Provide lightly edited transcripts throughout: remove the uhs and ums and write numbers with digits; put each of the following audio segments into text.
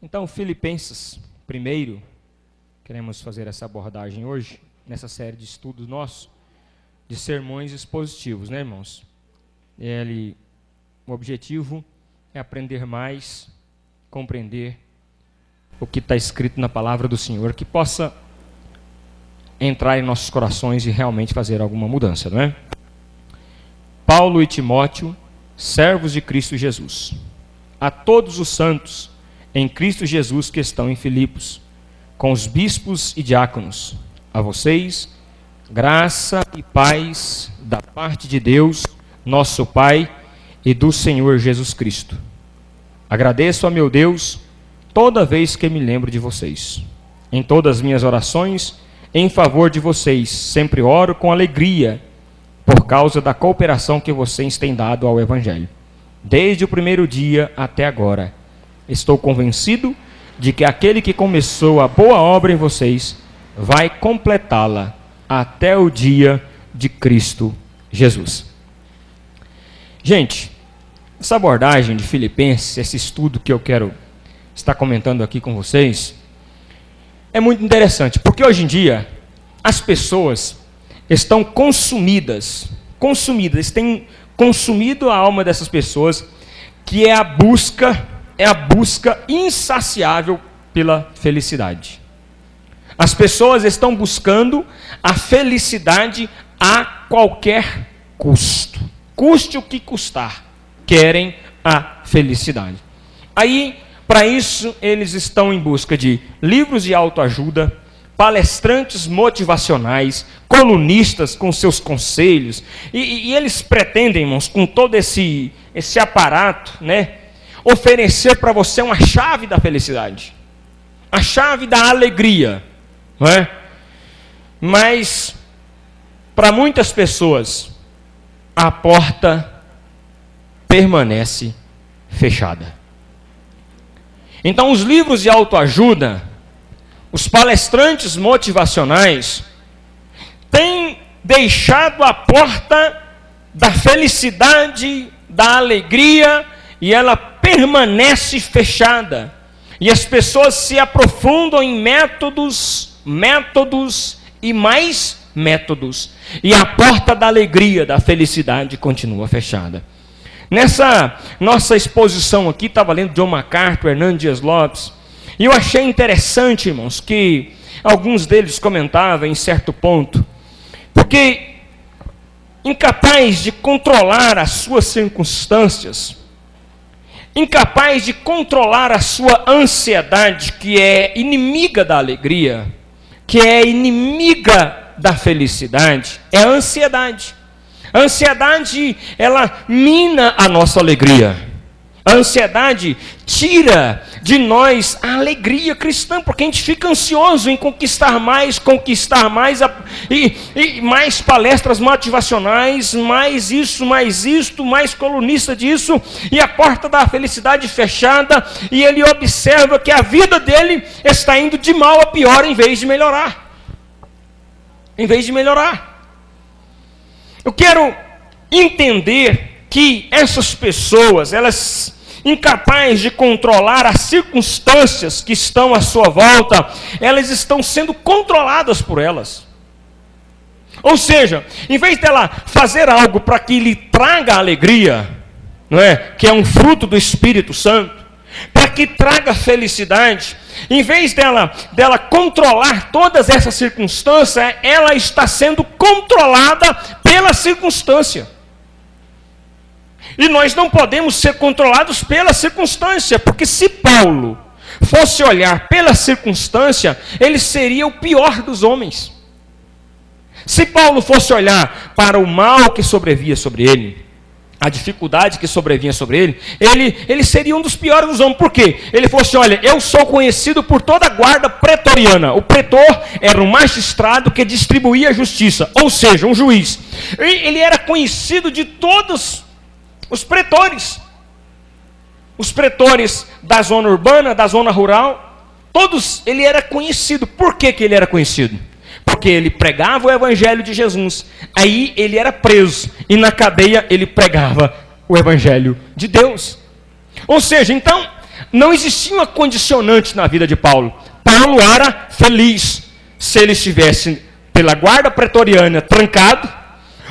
Então, Filipenses, primeiro, queremos fazer essa abordagem hoje, nessa série de estudos nossos, de sermões expositivos, né, irmãos? O objetivo é aprender mais, compreender o que está escrito na palavra do Senhor, que possa entrar em nossos corações e realmente fazer alguma mudança, não é? Paulo e Timóteo, servos de Cristo Jesus, a todos os santos em Cristo Jesus que estão em Filipos, com os bispos e diáconos, a vocês, graça e paz da parte de Deus, nosso Pai, e do Senhor Jesus Cristo. Agradeço a meu Deus toda vez que me lembro de vocês. Em todas as minhas orações, em favor de vocês, sempre oro com alegria, por causa da cooperação que vocês têm dado ao Evangelho. Desde o primeiro dia até agora, estou convencido de que aquele que começou a boa obra em vocês, vai completá-la até o dia de Cristo Jesus. Gente, essa abordagem de Filipenses, esse estudo que eu quero estar comentando aqui com vocês, é muito interessante, porque hoje em dia, as pessoas estão consumidas, têm consumido a alma dessas pessoas, que é a busca insaciável pela felicidade. As pessoas estão buscando a felicidade a qualquer custo. Custe o que custar, querem a felicidade. Aí, para isso, eles estão em busca de livros de autoajuda, palestrantes motivacionais, colunistas com seus conselhos, e eles pretendem, irmãos, com todo esse aparato, né, oferecer para você uma chave da felicidade, a chave da alegria, não é? Mas, para muitas pessoas, a porta permanece fechada. Então, os livros de autoajuda, os palestrantes motivacionais, têm deixado a porta da felicidade, da alegria, e ela permanece fechada. E as pessoas se aprofundam em métodos e mais métodos. E a porta da alegria, da felicidade continua fechada. Nessa nossa exposição aqui, estava lendo John MacArthur, Hernando Dias Lopes, e eu achei interessante, irmãos, que alguns deles comentavam em certo ponto, porque incapaz de controlar as suas circunstâncias, incapaz de controlar a sua ansiedade, que é inimiga da alegria, que é inimiga da felicidade, é a ansiedade. A ansiedade, ela mina a nossa alegria. A ansiedade tira de nós a alegria cristã, porque a gente fica ansioso em conquistar mais e mais palestras motivacionais, mais isso, mais isto, mais colunista disso, e a porta da felicidade fechada, e ele observa que a vida dele está indo de mal a pior em vez de melhorar. Eu quero entender que essas pessoas, elas incapazes de controlar as circunstâncias que estão à sua volta, elas estão sendo controladas por elas. Ou seja, em vez dela fazer algo para que lhe traga alegria, não é? Que é um fruto do Espírito Santo, para que traga felicidade, em vez dela controlar todas essas circunstâncias, ela está sendo controlada pela circunstância. E nós não podemos ser controlados pela circunstância, porque se Paulo fosse olhar pela circunstância, ele seria o pior dos homens. Se Paulo fosse olhar para o mal que sobrevia sobre ele, a dificuldade que sobrevinha sobre ele seria um dos piores dos homens. Por quê? Ele fosse, olha, eu sou conhecido por toda a guarda pretoriana. O pretor era um magistrado que distribuía a justiça, ou seja, um juiz. Ele era conhecido de todos os pretores da zona urbana, da zona rural, todos, ele era conhecido. Por que ele era conhecido? Porque ele pregava o evangelho de Jesus, aí ele era preso, e na cadeia ele pregava o evangelho de Deus. Ou seja, então, não existia uma condicionante na vida de Paulo. Paulo era feliz se ele estivesse pela guarda pretoriana trancado,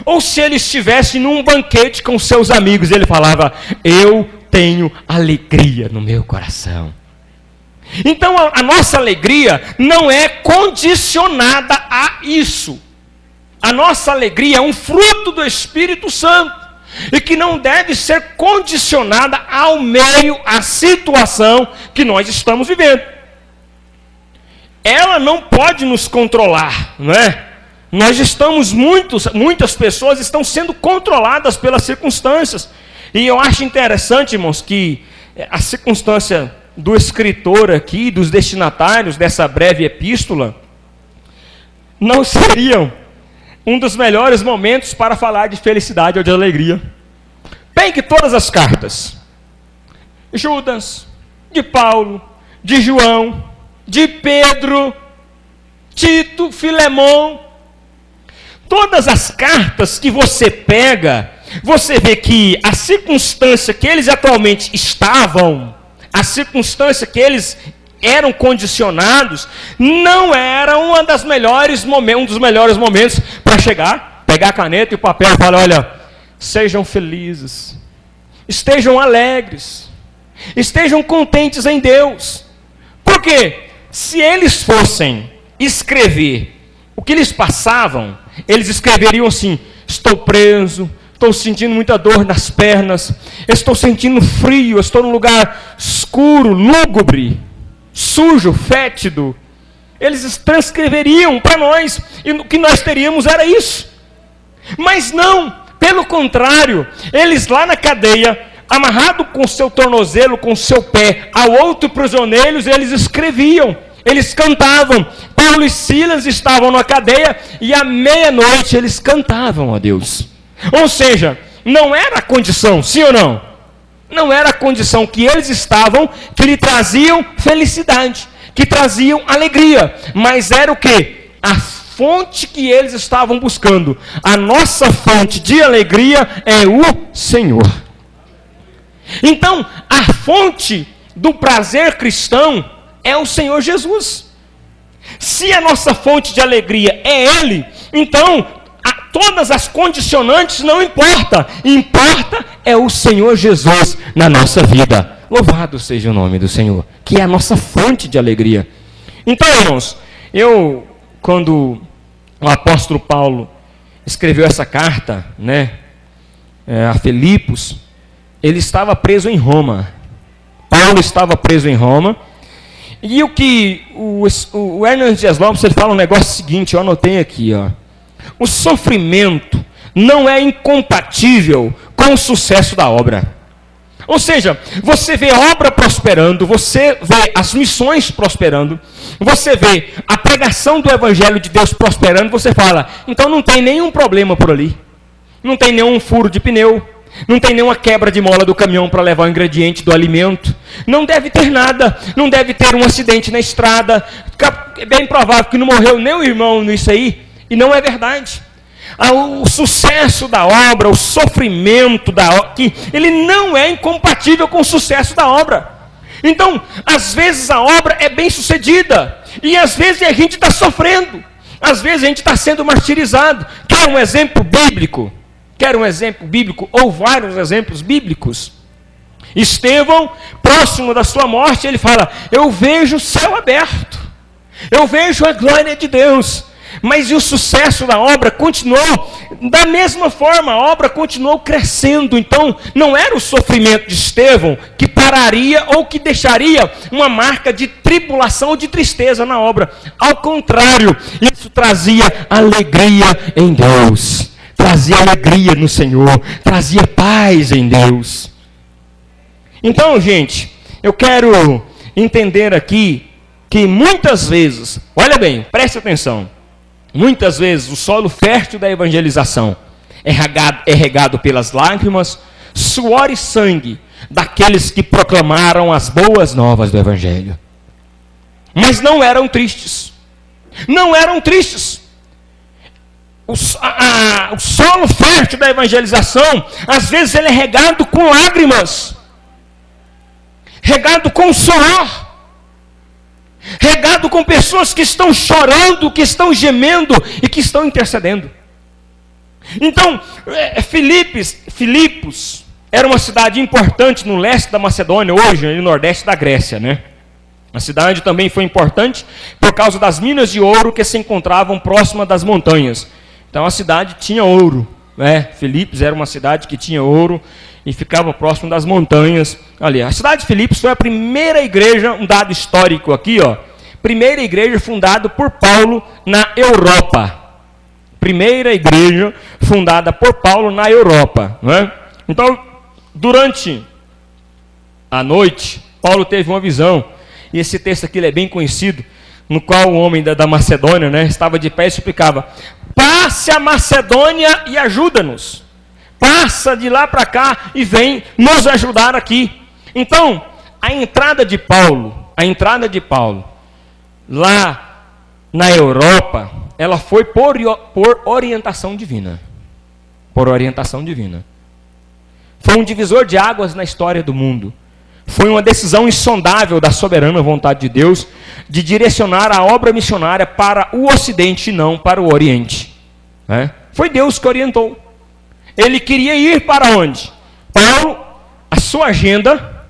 ou se ele estivesse num banquete com seus amigos. Ele falava: eu tenho alegria no meu coração. Então a nossa alegria não é condicionada a isso. A nossa alegria é um fruto do Espírito Santo, e que não deve ser condicionada ao meio, à situação que nós estamos vivendo. Ela não pode nos controlar, não é? Nós estamos, muitas pessoas estão sendo controladas pelas circunstâncias. E eu acho interessante, irmãos, que a circunstância do escritor aqui, dos destinatários dessa breve epístola, não seriam um dos melhores momentos para falar de felicidade ou de alegria. Pegue todas as cartas. Judas, de Paulo, de João, de Pedro, Tito, Filemão. Todas as cartas que você pega, você vê que a circunstância que eles atualmente estavam, a circunstância que eles eram condicionados, não era um dos melhores momentos para chegar, pegar a caneta e o papel e falar: olha, sejam felizes, estejam alegres, estejam contentes em Deus. Por quê? Se eles fossem escrever o que eles passavam, eles escreveriam assim: estou preso, estou sentindo muita dor nas pernas, estou sentindo frio, estou num lugar escuro, lúgubre, sujo, fétido. Eles transcreveriam para nós, e o que nós teríamos era isso. Mas não, pelo contrário, eles lá na cadeia, amarrado com seu tornozelo, com seu pé ao outro prisioneiro, eles escreviam, eles cantavam. Paulo e Silas estavam na cadeia e à meia-noite eles cantavam a Deus. Ou seja, não era a condição, sim ou não? Não era a condição que eles estavam que lhe traziam felicidade, que traziam alegria, mas era o quê? A fonte que eles estavam buscando. A nossa fonte de alegria é o Senhor. Então, a fonte do prazer cristão é o Senhor Jesus. Se a nossa fonte de alegria é Ele, então todas as condicionantes não importa. Importa é o Senhor Jesus na nossa vida. Louvado seja o nome do Senhor, que é a nossa fonte de alegria. Então, irmãos, quando o apóstolo Paulo escreveu essa carta, a Filipos, ele estava preso em Roma. Paulo estava preso em Roma. E o que o Hernandes Dias Lopes, ele fala um negócio seguinte, eu anotei aqui, ó. O sofrimento não é incompatível com o sucesso da obra. Ou seja, você vê a obra prosperando, você vê as missões prosperando, você vê a pregação do Evangelho de Deus prosperando, você fala: então não tem nenhum problema por ali. Não tem nenhum furo de pneu, não tem nenhuma quebra de mola do caminhão para levar o ingrediente do alimento. Não deve ter nada, não deve ter um acidente na estrada. É bem provável que não morreu nem o irmão nisso aí, e não é verdade. O sucesso da obra, o sofrimento da obra, ele não é incompatível com o sucesso da obra. Então, às vezes a obra é bem sucedida, e às vezes a gente está sofrendo, às vezes a gente está sendo martirizado. Quer um exemplo bíblico? Quer um exemplo bíblico, ou vários exemplos bíblicos? Estevão, próximo da sua morte, ele fala: eu vejo o céu aberto, eu vejo a glória de Deus. Mas e o sucesso da obra continuou da mesma forma, a obra continuou crescendo. Então, não era o sofrimento de Estevão que pararia ou que deixaria uma marca de tribulação ou de tristeza na obra. Ao contrário, isso trazia alegria em Deus, trazia alegria no Senhor, trazia paz em Deus. Então, gente, eu quero entender aqui que muitas vezes, olha bem, preste atenção, muitas vezes o solo fértil da evangelização é regado pelas lágrimas, suor e sangue daqueles que proclamaram as boas novas do Evangelho. Mas não eram tristes. Não eram tristes. O solo fértil da evangelização, às vezes ele é regado com lágrimas. regado com suor, regado com pessoas que estão chorando, que estão gemendo e que estão intercedendo. Então, Filipos era uma cidade importante no leste da Macedônia, hoje no nordeste da Grécia, né? A cidade também foi importante por causa das minas de ouro que se encontravam próxima das montanhas. Então a cidade tinha ouro, né? Filipos era uma cidade que tinha ouro e ficava próximo das montanhas ali. A cidade de Filipos foi a primeira igreja, um dado histórico aqui, ó. Primeira igreja fundada por Paulo na Europa. Primeira igreja fundada por Paulo na Europa, né? Então, durante a noite, Paulo teve uma visão, e esse texto aqui ele é bem conhecido, no qual o homem da Macedônia, né, estava de pé e suplicava: passe a Macedônia e ajuda-nos. Passa de lá para cá e vem nos ajudar aqui. Então, a entrada de Paulo lá na Europa, ela foi por orientação divina. Por orientação divina. Foi um divisor de águas na história do mundo. Foi uma decisão insondável da soberana vontade de Deus de direcionar a obra missionária para o Ocidente e não para o Oriente. Né? Foi Deus que orientou. Ele queria ir para onde? Paulo, a sua agenda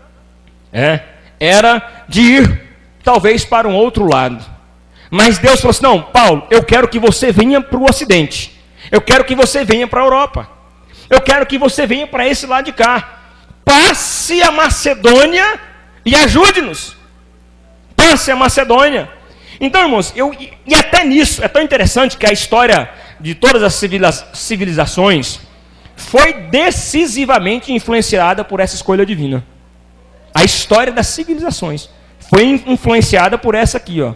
era de ir talvez para um outro lado. Mas Deus falou assim: não, Paulo, eu quero que você venha para o Ocidente. Eu quero que você venha para a Europa. Eu quero que você venha para esse lado de cá. Passe a Macedônia e ajude-nos. Passe a Macedônia. Então, irmãos, e até nisso, é tão interessante que a história de todas as civilizações foi decisivamente influenciada por essa escolha divina. A história das civilizações foi influenciada por essa aqui, ó.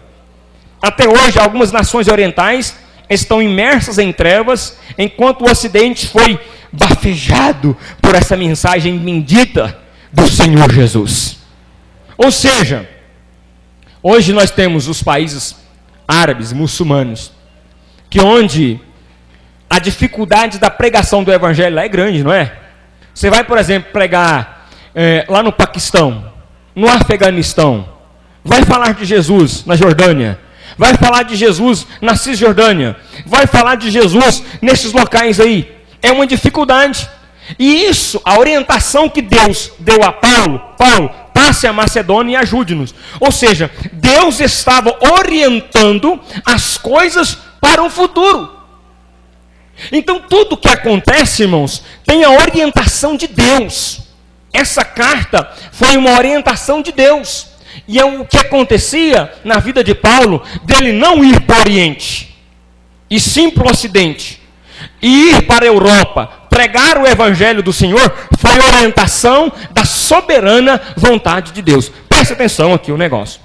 Até hoje, algumas nações orientais estão imersas em trevas, enquanto o Ocidente foi bafejado por essa mensagem bendita do Senhor Jesus. Ou seja, hoje nós temos os países árabes, muçulmanos, que onde a dificuldade da pregação do evangelho lá é grande, não é? Você vai, por exemplo, pregar lá no Paquistão, no Afeganistão, vai falar de Jesus na Jordânia, vai falar de Jesus na Cisjordânia, vai falar de Jesus nesses locais aí. É uma dificuldade. E isso, a orientação que Deus deu a Paulo, passe a Macedônia e ajude-nos. Ou seja, Deus estava orientando as coisas para o futuro. Então tudo que acontece, irmãos, tem a orientação de Deus. Essa carta foi uma orientação de Deus. E é o que acontecia na vida de Paulo, dele não ir para o Oriente, e sim para o Ocidente, e ir para a Europa, pregar o Evangelho do Senhor, foi a orientação da soberana vontade de Deus. Preste atenção aqui o negócio.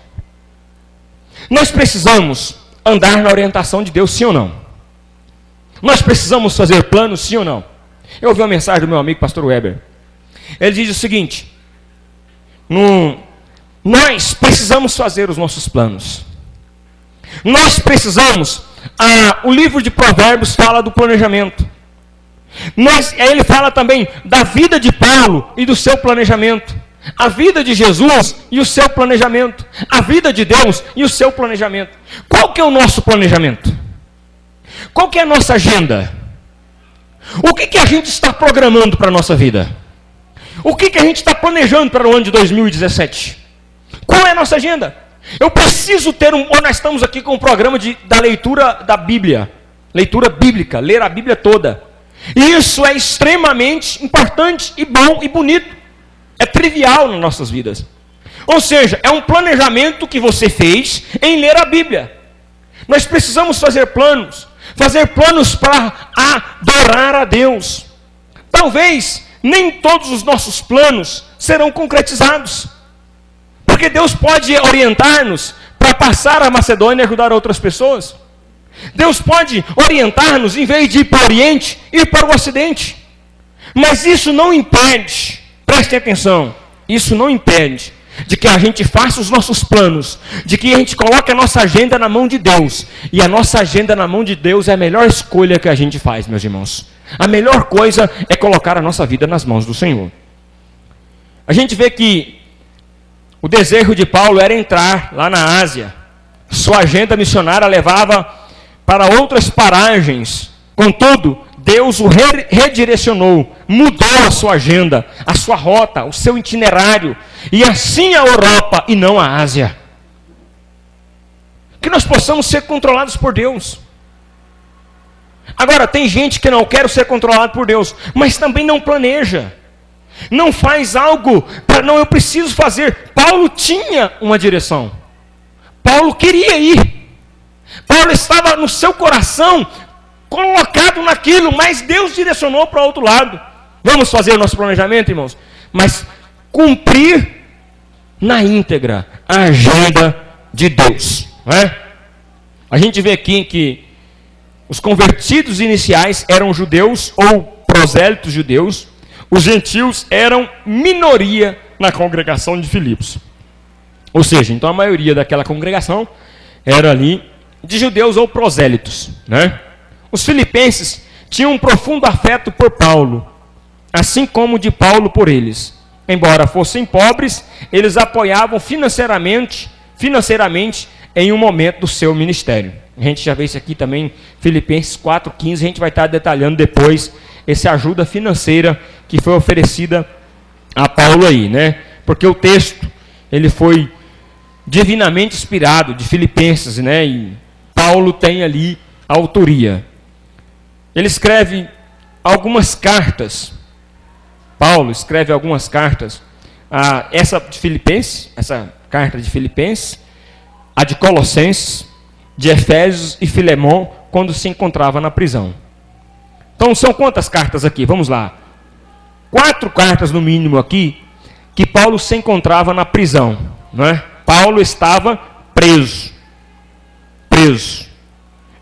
Nós precisamos andar na orientação de Deus, sim ou não? Nós precisamos fazer planos, sim ou não? Eu ouvi uma mensagem do meu amigo pastor Weber. Ele diz o seguinte: nós precisamos fazer os nossos planos. Nós precisamos, o livro de Provérbios fala do planejamento. Ele fala também da vida de Paulo e do seu planejamento. A vida de Jesus e o seu planejamento. A vida de Deus e o seu planejamento. Qual que é o nosso planejamento? Qual que é a nossa agenda? O que a gente está programando para a nossa vida? O que a gente está planejando para o ano de 2017? Qual é a nossa agenda? Eu preciso ter nós estamos aqui com um programa da leitura da Bíblia. Leitura bíblica, ler a Bíblia toda. E isso é extremamente importante e bom e bonito. É trivial nas nossas vidas. Ou seja, é um planejamento que você fez em ler a Bíblia. Nós precisamos fazer planos para adorar a Deus. Talvez nem todos os nossos planos serão concretizados. Porque Deus pode orientar-nos para passar a Macedônia e ajudar outras pessoas. Deus pode orientar-nos, em vez de ir para o Oriente, ir para o Ocidente. Mas isso não impede, prestem atenção, isso não impede de que a gente faça os nossos planos, de que a gente coloque a nossa agenda na mão de Deus. E a nossa agenda na mão de Deus é a melhor escolha que a gente faz, meus irmãos. A melhor coisa é colocar a nossa vida nas mãos do Senhor. A gente vê que O desejo de Paulo era entrar lá na Ásia. Sua agenda missionária levava para outras paragens. Contudo, Deus o redirecionou, mudou a sua agenda, a sua rota, o seu itinerário, e assim a Europa e não a Ásia. Que nós possamos ser controlados por Deus. Agora, tem gente que não quer ser controlado por Deus, mas também não planeja. Não faz algo para, não, eu preciso fazer. Paulo tinha uma direção. Paulo queria ir. Paulo estava no seu coração colocado naquilo, mas Deus direcionou para o outro lado. Vamos fazer o nosso planejamento, irmãos? Mas cumprir na íntegra a agenda de Deus. Não é? A gente vê aqui que os convertidos iniciais eram judeus ou prosélitos judeus. Os gentios eram minoria na congregação de Filipos. Ou seja, então a maioria daquela congregação era ali de judeus ou prosélitos, né? Os filipenses tinham um profundo afeto por Paulo, assim como de Paulo por eles. Embora fossem pobres, eles apoiavam financeiramente em um momento do seu ministério. A gente já vê isso aqui também, Filipenses 4,15, a gente vai estar detalhando depois essa ajuda financeira que foi oferecida a Paulo aí, né? Porque o texto, ele foi divinamente inspirado, de Filipenses, né? E Paulo tem ali a autoria. Ele escreve algumas cartas. Paulo escreve algumas cartas. Essa de Filipenses, essa carta de Filipenses, a de Colossenses, de Efésios e Filemon, quando se encontrava na prisão. Então são quantas cartas aqui? Vamos lá. 4 cartas no mínimo aqui, que Paulo se encontrava na prisão, não é? Paulo estava preso.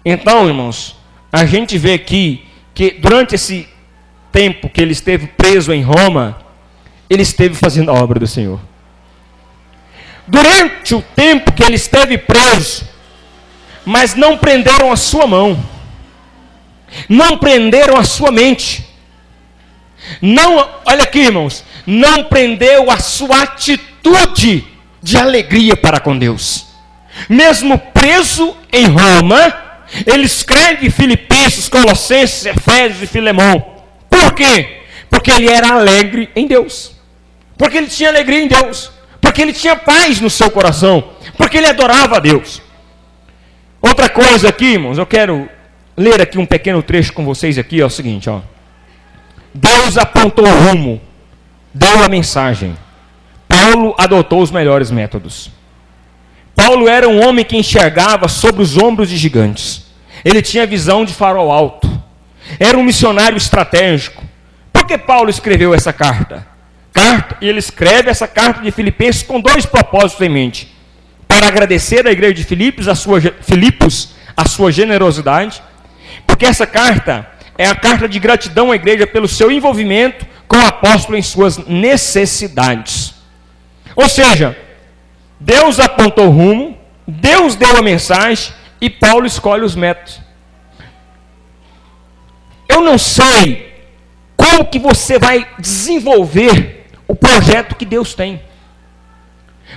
Então, irmãos, a gente vê aqui que durante esse tempo que ele esteve preso em Roma, ele esteve fazendo a obra do Senhor. Durante o tempo que ele esteve preso, mas não prenderam a sua mão, não prenderam a sua mente, não, olha aqui, irmãos, não prendeu a sua atitude de alegria para com Deus. Mesmo preso em Roma, ele escreve Filipenses, Colossenses, Efésios e Filemon. Por quê? Porque ele era alegre em Deus, porque ele tinha alegria em Deus, porque ele tinha paz no seu coração, porque ele adorava a Deus. Outra coisa aqui, irmãos, eu quero ler aqui um pequeno trecho com vocês aqui, é o seguinte, ó. Deus apontou o rumo, deu a mensagem. Paulo adotou os melhores métodos. Paulo era um homem que enxergava sobre os ombros de gigantes. Ele tinha visão de farol alto. Era um missionário estratégico. Por que Paulo escreveu essa carta? E ele escreve essa carta de Filipenses com 2 propósitos em mente. Para agradecer à igreja de Filipos a sua generosidade, porque essa carta é a carta de gratidão à igreja pelo seu envolvimento com o apóstolo em suas necessidades. Ou seja, Deus apontou o rumo, Deus deu a mensagem e Paulo escolhe os métodos. Eu não sei como que você vai desenvolver o projeto que Deus tem.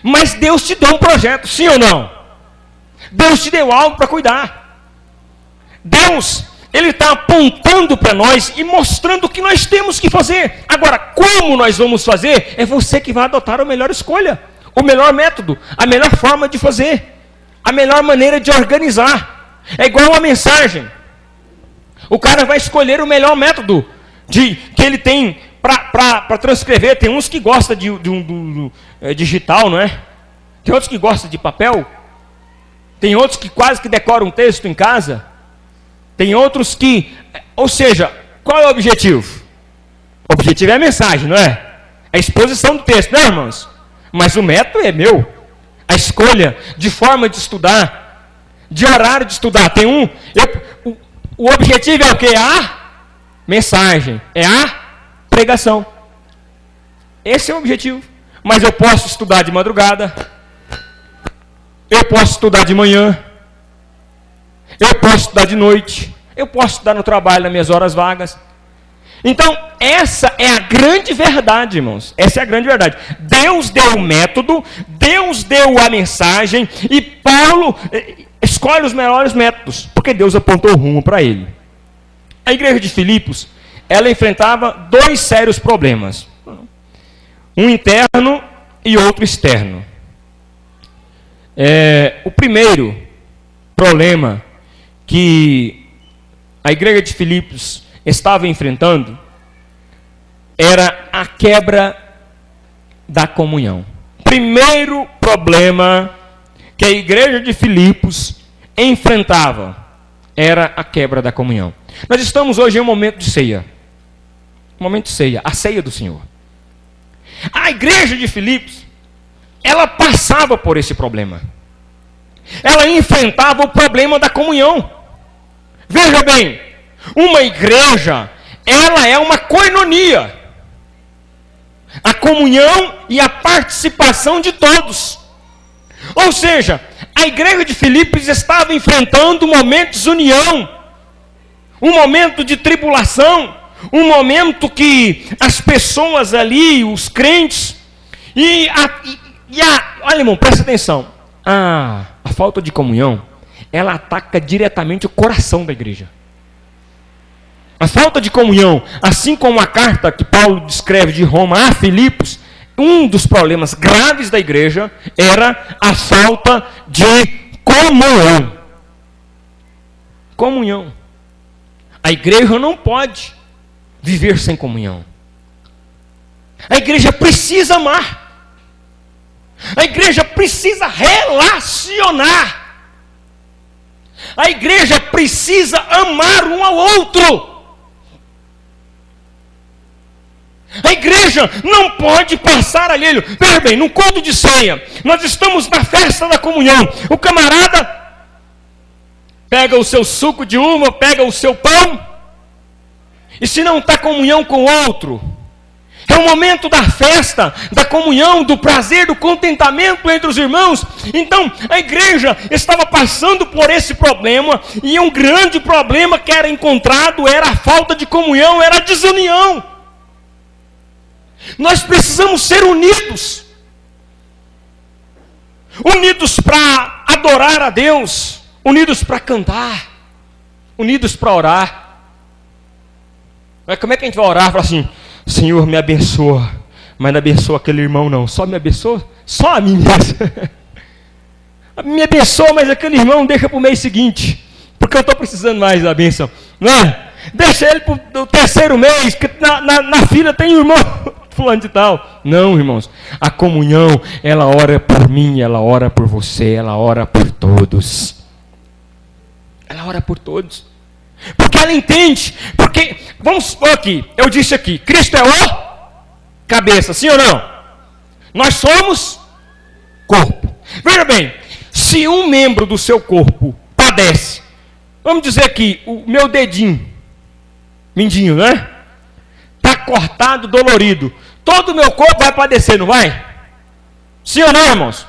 Mas Deus te deu um projeto, sim ou não? Deus te deu algo para cuidar. Deus, Ele está apontando para nós e mostrando o que nós temos que fazer. Agora, como nós vamos fazer, é você que vai adotar a melhor escolha, o melhor método, a melhor forma de fazer, a melhor maneira de organizar. É igual uma mensagem. O cara vai escolher o melhor método que ele tem para transcrever. Tem uns que gostam de digital, não é? Tem outros que gostam de papel. Tem outros que quase que decoram um texto em casa. Tem outros que... Ou seja, qual é o objetivo? O objetivo é a mensagem, não é? É a exposição do texto, não é, irmãos? Mas o método é meu. A escolha de forma de estudar, de horário de estudar. Tem o objetivo é o quê? A mensagem. É a pregação. Esse é o objetivo. Mas eu posso estudar de madrugada. Eu posso estudar de manhã. Eu posso estudar de noite. Eu posso estudar no trabalho, nas minhas horas vagas. Então, essa é a grande verdade, irmãos. Essa é a grande verdade. Deus deu o método, Deus deu a mensagem, e Paulo escolhe os melhores métodos, porque Deus apontou o rumo para ele. A igreja de Filipos, ela enfrentava dois sérios problemas. Um interno e outro externo. O primeiro problema que a igreja de Filipos estava enfrentando era a quebra da comunhão. Primeiro problema que a igreja de Filipos enfrentava era a quebra da comunhão. Nós estamos hoje em um momento de ceia. Um momento de ceia, a ceia do Senhor. A igreja de Filipos, ela passava por esse problema. Ela enfrentava o problema da comunhão. Veja bem, uma igreja, ela é uma koinonia. A comunhão e a participação de todos. Ou seja, a igreja de Filipos estava enfrentando um momento de desunião, um momento de tribulação, um momento que as pessoas ali, os crentes, olha, irmão, presta atenção, a falta de comunhão, ela ataca diretamente o coração da igreja. A falta de comunhão, assim como a carta que Paulo descreve de Roma a Filipos, um dos problemas graves da igreja era a falta de comunhão. Comunhão. A igreja não pode viver sem comunhão. A igreja precisa amar. A igreja precisa relacionar. A igreja precisa amar um ao outro. A igreja não pode passar alheio. Veja bem, no culto de ceia, nós estamos na festa da comunhão. O camarada pega o seu suco de uva, pega o seu pão, e se não está comunhão com o outro, é o momento da festa, da comunhão, do prazer, do contentamento entre os irmãos. Então, a igreja estava passando por esse problema, e um grande problema que era encontrado era a falta de comunhão, era a desunião. Nós precisamos ser unidos. Unidos para adorar a Deus, unidos para cantar, unidos para orar. Mas como é que a gente vai orar? Falar assim: Senhor, me abençoa, mas não abençoa aquele irmão não, só me abençoa, só a mim mesmo. Me abençoa, mas aquele irmão deixa para o mês seguinte, porque eu estou precisando mais da bênção, não é? Deixa ele para o terceiro mês, que na fila tem um irmão fulano de tal. Não, irmãos, a comunhão, ela ora por mim, ela ora por você, ela ora por todos. Ela ora por todos. Porque ela entende, porque, vamos supor aqui, eu disse aqui, Cristo é o cabeça, sim ou não? Nós somos corpo. Veja bem, se um membro do seu corpo padece, vamos dizer aqui, o meu dedinho, mindinho, né? Está cortado, dolorido. Todo o meu corpo vai padecer, não vai? Sim ou não, irmãos?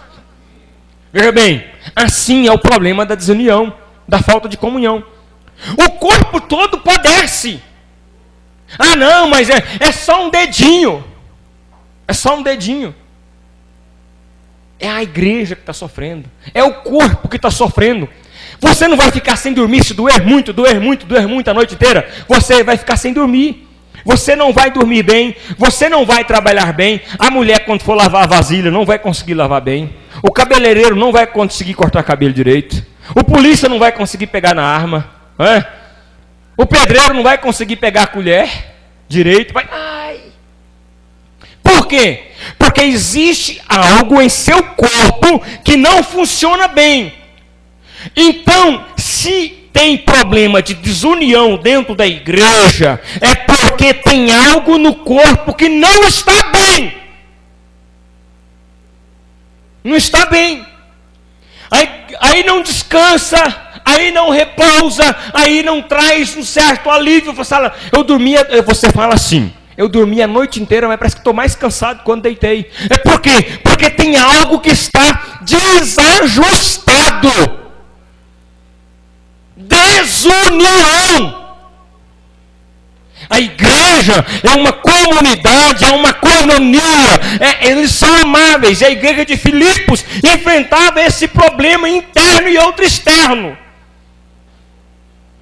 Veja bem, assim é o problema da desunião, da falta de comunhão. O corpo todo padece. Ah não, mas é só um dedinho. É só um dedinho. É a igreja que está sofrendo. É o corpo que está sofrendo. Você não vai ficar sem dormir se doer muito a noite inteira. Você vai ficar sem dormir. Você não vai dormir bem, você não vai trabalhar bem, a mulher quando for lavar a vasilha não vai conseguir lavar bem, o cabeleireiro não vai conseguir cortar cabelo direito, o polícia não vai conseguir pegar na arma, o pedreiro não vai conseguir pegar a colher direito, ai. Por quê? Porque existe algo em seu corpo que não funciona bem. Então, se tem problema de desunião dentro da igreja, é porque tem algo no corpo que não está bem. Não está bem. Aí não descansa, aí não repousa, aí não traz um certo alívio. Você fala assim, eu dormi a noite inteira, mas parece que estou mais cansado quando deitei. É por quê? Porque tem algo que está desajustado. Desunião. A igreja é uma comunidade, é uma coinonia, eles são amáveis. A igreja de Filipos enfrentava esse problema interno e outro externo.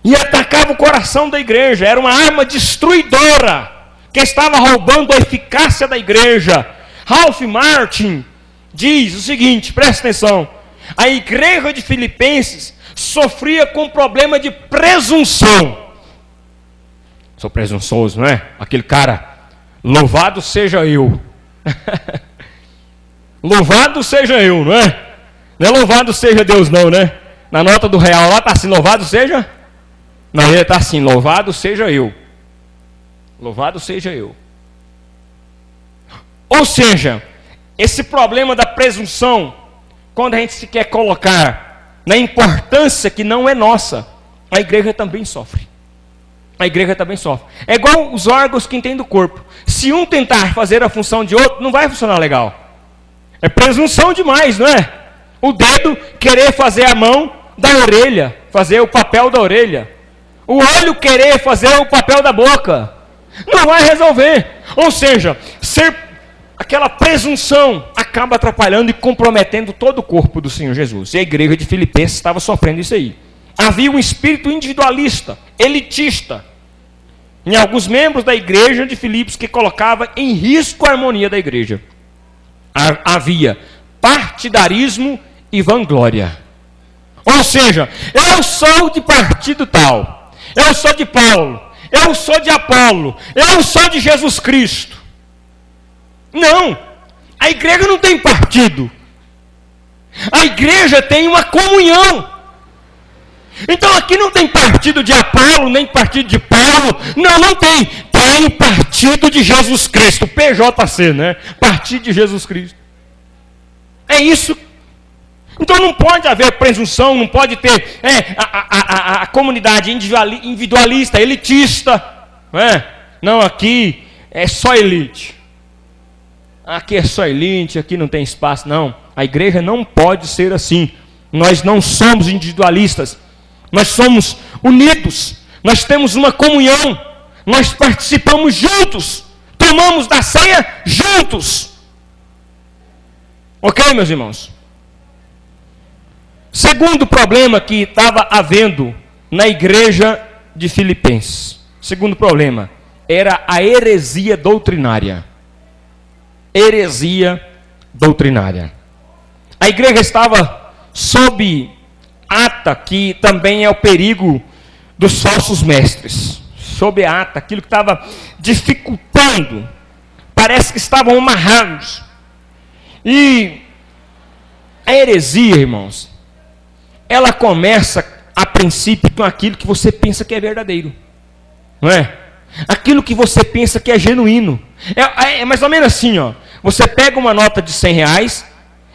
E atacava o coração da igreja, era uma arma destruidora, que estava roubando a eficácia da igreja. Ralph Martin diz o seguinte, presta atenção, a igreja de Filipenses sofria com um problema de presunção. Sou presunçoso, não é? Aquele cara, louvado seja eu. Louvado seja eu, não é? Não é louvado seja Deus não, né? Na nota do real lá está assim, louvado seja... Não, ele está assim, louvado seja eu. Louvado seja eu. Ou seja, esse problema da presunção, quando a gente se quer colocar na importância que não é nossa, a igreja também sofre. A igreja também sofre. É igual os órgãos que tem do corpo. Se um tentar fazer a função de outro, não vai funcionar legal. É presunção demais, não é? O dedo querer fazer a mão da orelha, fazer o papel da orelha. O olho querer fazer o papel da boca. Não vai resolver. Ou seja, aquela presunção acaba atrapalhando e comprometendo todo o corpo do Senhor Jesus. E a igreja de Filipenses estava sofrendo isso aí. Havia um espírito individualista, elitista, em alguns membros da igreja de Filipos que colocava em risco a harmonia da igreja. Havia partidarismo e vanglória. Ou seja, eu sou de partido tal, eu sou de Paulo, eu sou de Apolo, eu sou de Jesus Cristo. Não, a igreja não tem partido. A igreja tem uma comunhão. Então aqui não tem partido de Apolo, nem partido de Paulo. Não, não tem. Tem partido de Jesus Cristo, PJC, né? Partido de Jesus Cristo. É isso. Então não pode haver presunção, não pode ter a comunidade individualista, elitista. Não, aqui é só elite. Aqui é só elite, aqui não tem espaço. Não, a igreja não pode ser assim. Nós não somos individualistas. Nós somos unidos, nós temos uma comunhão, nós participamos juntos, tomamos da ceia juntos. Ok, meus irmãos? Segundo problema que estava havendo na igreja de Filipenses. Segundo problema, era a heresia doutrinária. Heresia doutrinária. A igreja estava sob ata, que também é o perigo dos falsos mestres. Sob ata, aquilo que estava dificultando. Parece que estavam amarrados. E a heresia, irmãos, ela começa a princípio com aquilo que você pensa que é verdadeiro. Não é? Aquilo que você pensa que é genuíno. É mais ou menos assim, ó. Você pega uma nota de R$100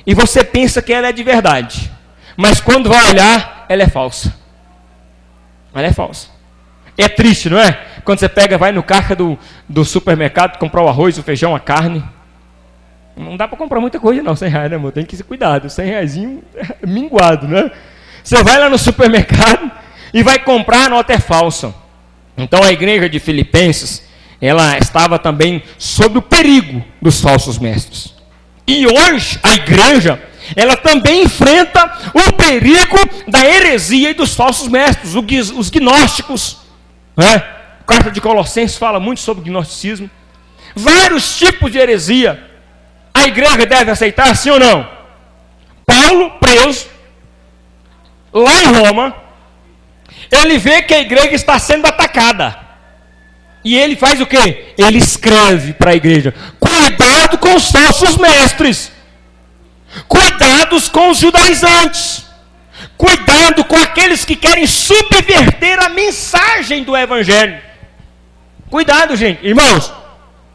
e você pensa que ela é de verdade. Mas quando vai olhar, ela é falsa. Ela é falsa. É triste, não é? Quando você pega, vai no caixa do supermercado comprar o arroz, o feijão, a carne. Não dá para comprar muita coisa não, R$100, né, amor? Tem que ter cuidado, R$100 minguado, né? Você vai lá no supermercado e vai comprar, a nota é falsa. Então a igreja de Filipenses, ela estava também sob o perigo dos falsos mestres. E hoje a igreja, ela também enfrenta o perigo da heresia e dos falsos mestres, os gnósticos. Né? A carta de Colossenses fala muito sobre gnosticismo. Vários tipos de heresia. A igreja deve aceitar, sim ou não? Paulo, preso, lá em Roma, ele vê que a igreja está sendo atacada. E ele faz o quê? Ele escreve para a igreja: cuidado com os falsos mestres. Cuidados com os judaizantes. Cuidado com aqueles que querem subverter a mensagem do evangelho. Cuidado, gente.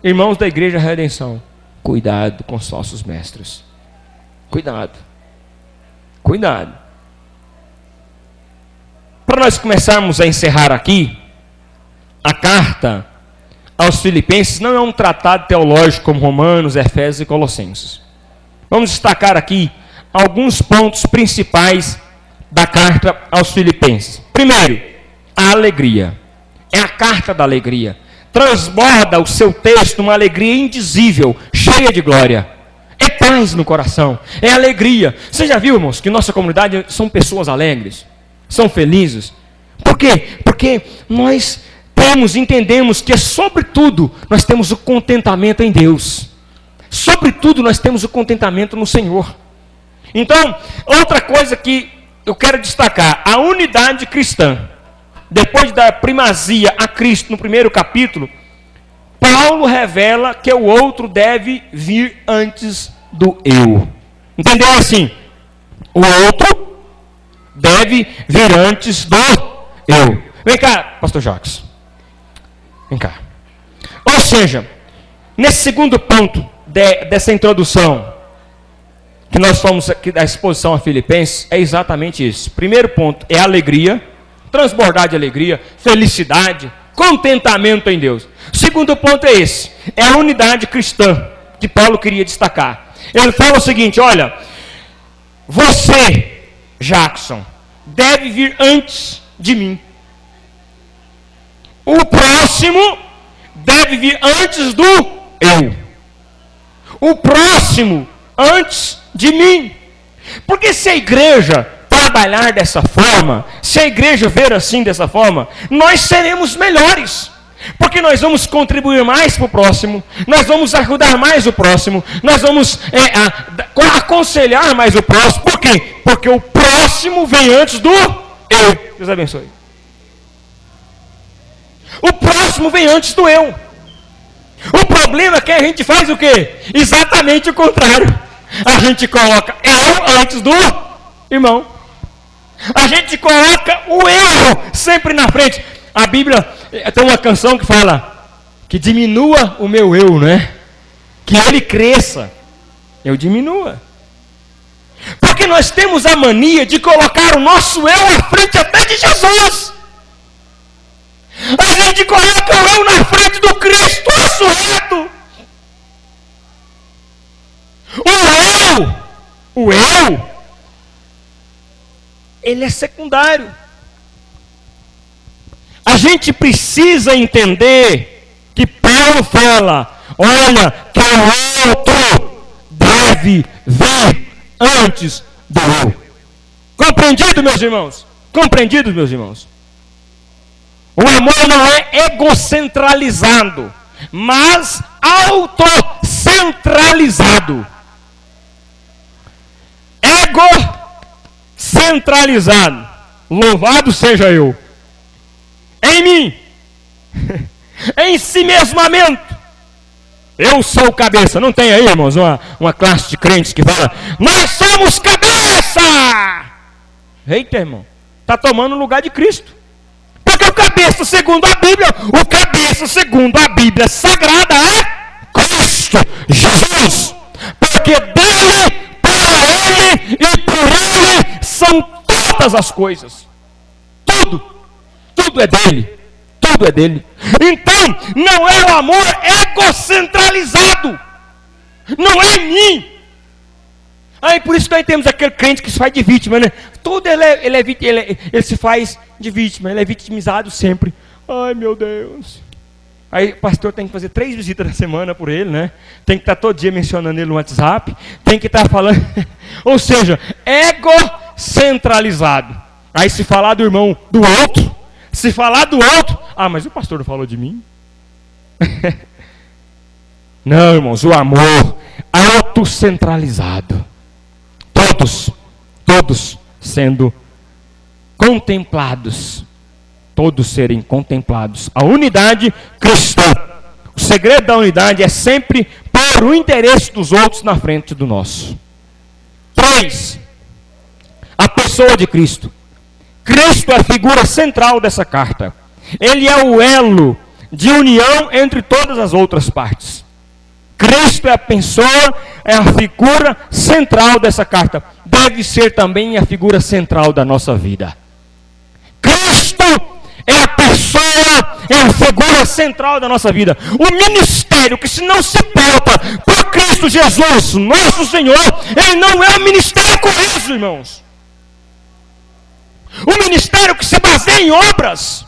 Irmãos da igreja Redenção, cuidado com os falsos mestres. Cuidado. Cuidado. Para nós começarmos a encerrar aqui, a carta aos Filipenses não é um tratado teológico como Romanos, Efésios e Colossenses. Vamos destacar aqui alguns pontos principais da carta aos Filipenses. Primeiro, a alegria. É a carta da alegria. transborda o seu texto uma alegria indizível, cheia de glória. É paz no coração, é alegria. Você já viu, irmãos, que nossa comunidade são pessoas alegres, são felizes? Por quê? Porque nós entendemos que, sobretudo, nós temos o contentamento em Deus. Sobretudo, nós temos o contentamento no Senhor. Então, outra coisa que eu quero destacar, a unidade cristã. Depois da primazia a Cristo no primeiro capítulo, Paulo revela que o outro deve vir antes do eu. Entendeu assim? O outro deve vir antes do eu. Vem cá, pastor Jacques. Vem cá. Ou seja, nesse segundo ponto dessa introdução, que nós fomos aqui da exposição a Filipenses, é exatamente isso. Primeiro ponto é alegria, transbordar de alegria, felicidade, contentamento em Deus. O segundo ponto é esse, é a unidade cristã, que Paulo queria destacar. Ele fala o seguinte, olha, você, Jackson, deve vir antes de mim. O próximo deve vir antes do eu. O próximo antes de mim. Porque se a igreja trabalhar dessa forma, se a igreja ver assim dessa forma, nós seremos melhores. Porque nós vamos contribuir mais para o próximo, nós vamos ajudar mais o próximo, nós vamos aconselhar mais o próximo. Por quê? Porque o próximo vem antes do eu. Deus abençoe. O próximo vem antes do eu. O problema é que a gente faz o quê? Exatamente o contrário. A gente coloca eu antes do irmão. A gente coloca o eu sempre na frente. A Bíblia tem uma canção que fala que diminua o meu eu, né? Que ele cresça, eu diminua. Porque nós temos a mania de colocar o nosso eu à frente até de Jesus. A gente coloca o eu na frente do Cristo ressurreto. O eu, ele é secundário. A gente precisa entender que Paulo fala, olha, que o outro deve vir antes do eu. Compreendido, meus irmãos? Compreendido, meus irmãos? O amor não é egocentralizado, mas autocentralizado. Egocentralizado. Louvado seja eu. Em mim. Em si mesmamento. Eu sou cabeça. Não tem aí, irmãos, uma classe de crentes que fala, nós somos cabeça. Eita, irmão. Está tomando o lugar de Cristo. Porque o cabeça segundo a Bíblia sagrada é Cristo Jesus. Porque dele, para ele e por ele são todas as coisas. Tudo é dele. Tudo é dele. Então, não é o amor egocentralizado. Não é em mim. Aí por isso que nós temos aquele crente que se faz de vítima, né? Tudo ele se faz de vítima, ele é vitimizado sempre. Ai, meu Deus. Aí o pastor tem que fazer 3 visitas na semana por ele, né? Tem que estar todo dia mencionando ele no WhatsApp, tem que estar falando. Ou seja, egocentralizado. Aí se falar do irmão do outro, se falar do outro, mas o pastor não falou de mim? Não, irmãos, o amor autocentralizado. Todos sendo contemplados. Todos serem contemplados. A unidade cristã. O segredo da unidade é sempre pôr o interesse dos outros na frente do nosso. 3. A pessoa de Cristo. Cristo é a figura central dessa carta. Ele é o elo de união entre todas as outras partes. Cristo é a pessoa, é a figura central dessa carta. Deve ser também a figura central da nossa vida. Cristo é a pessoa, é a figura central da nossa vida. O ministério que se não se pauta por Cristo Jesus, nosso Senhor, ele não é um ministério coeso, irmãos. O ministério que se baseia em obras.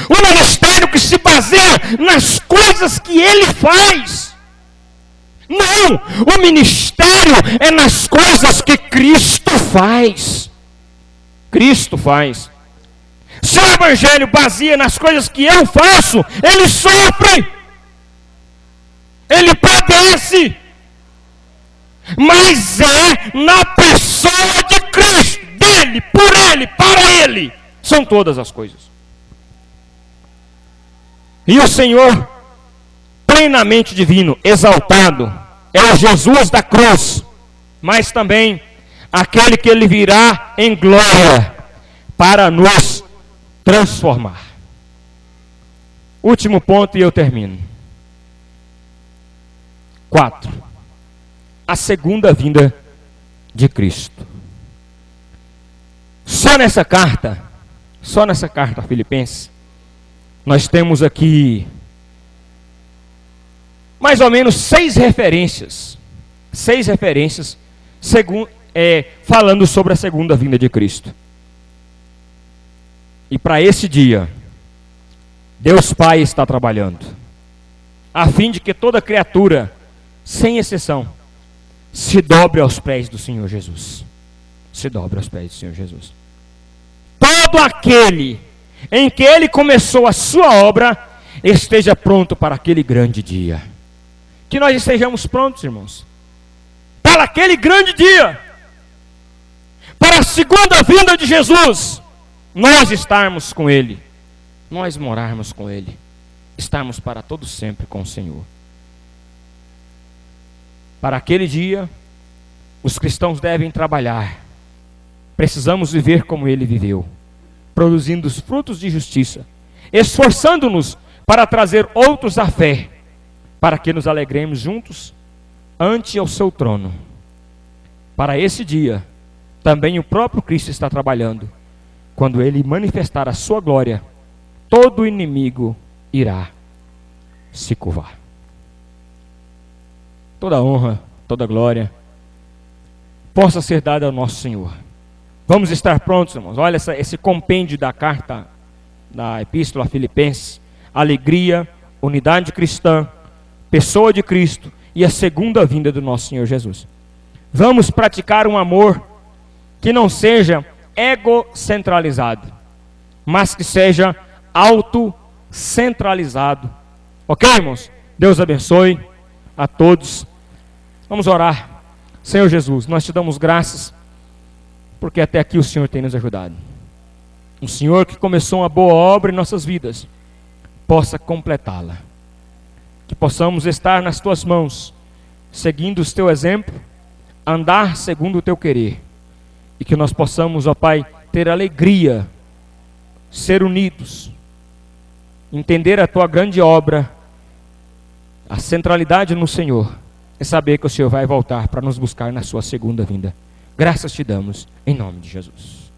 O ministério que se baseia prazer nas coisas que Ele faz. Não, o ministério é nas coisas que Cristo faz. Cristo faz. Se o evangelho baseia nas coisas que eu faço, ele sofre, ele padece, mas é na pessoa de Cristo, dele, por ele, para ele, são todas as coisas. E o Senhor, plenamente divino, exaltado, é o Jesus da cruz, mas também aquele que ele virá em glória para nos transformar. Último ponto e eu termino. 4. A segunda vinda de Cristo. Só nessa carta a Filipenses, nós temos aqui mais ou menos 6 referências falando sobre a segunda vinda de Cristo. E para esse dia, Deus Pai está trabalhando, a fim de que toda criatura, sem exceção, se dobre aos pés do Senhor Jesus. Se dobre aos pés do Senhor Jesus. Todo aquele em que Ele começou a sua obra, esteja pronto para aquele grande dia. Que nós estejamos prontos, irmãos, para aquele grande dia, para a segunda vinda de Jesus, nós estarmos com Ele, nós morarmos com Ele, estarmos para todo sempre com o Senhor. Para aquele dia, os cristãos devem trabalhar, precisamos viver como Ele viveu, produzindo os frutos de justiça, esforçando-nos para trazer outros à fé, para que nos alegremos juntos ante ao seu trono. Para esse dia, também o próprio Cristo está trabalhando. Quando Ele manifestar a sua glória, todo inimigo irá se curvar. Toda honra, toda glória possa ser dada ao nosso Senhor. Vamos estar prontos, irmãos. Olha esse compêndio da carta, da epístola a Filipenses. Alegria, unidade cristã, pessoa de Cristo e a segunda vinda do nosso Senhor Jesus. Vamos praticar um amor que não seja egocentralizado, mas que seja autocentralizado. Ok, irmãos? Deus abençoe a todos. Vamos orar. Senhor Jesus, nós te damos graças, porque até aqui o Senhor tem nos ajudado. O Senhor que começou uma boa obra em nossas vidas, possa completá-la. Que possamos estar nas tuas mãos, seguindo o teu exemplo, andar segundo o teu querer. E que nós possamos, ó Pai, ter alegria, ser unidos, entender a tua grande obra, a centralidade no Senhor, e saber que o Senhor vai voltar para nos buscar na sua segunda vinda. Graças te damos, em nome de Jesus.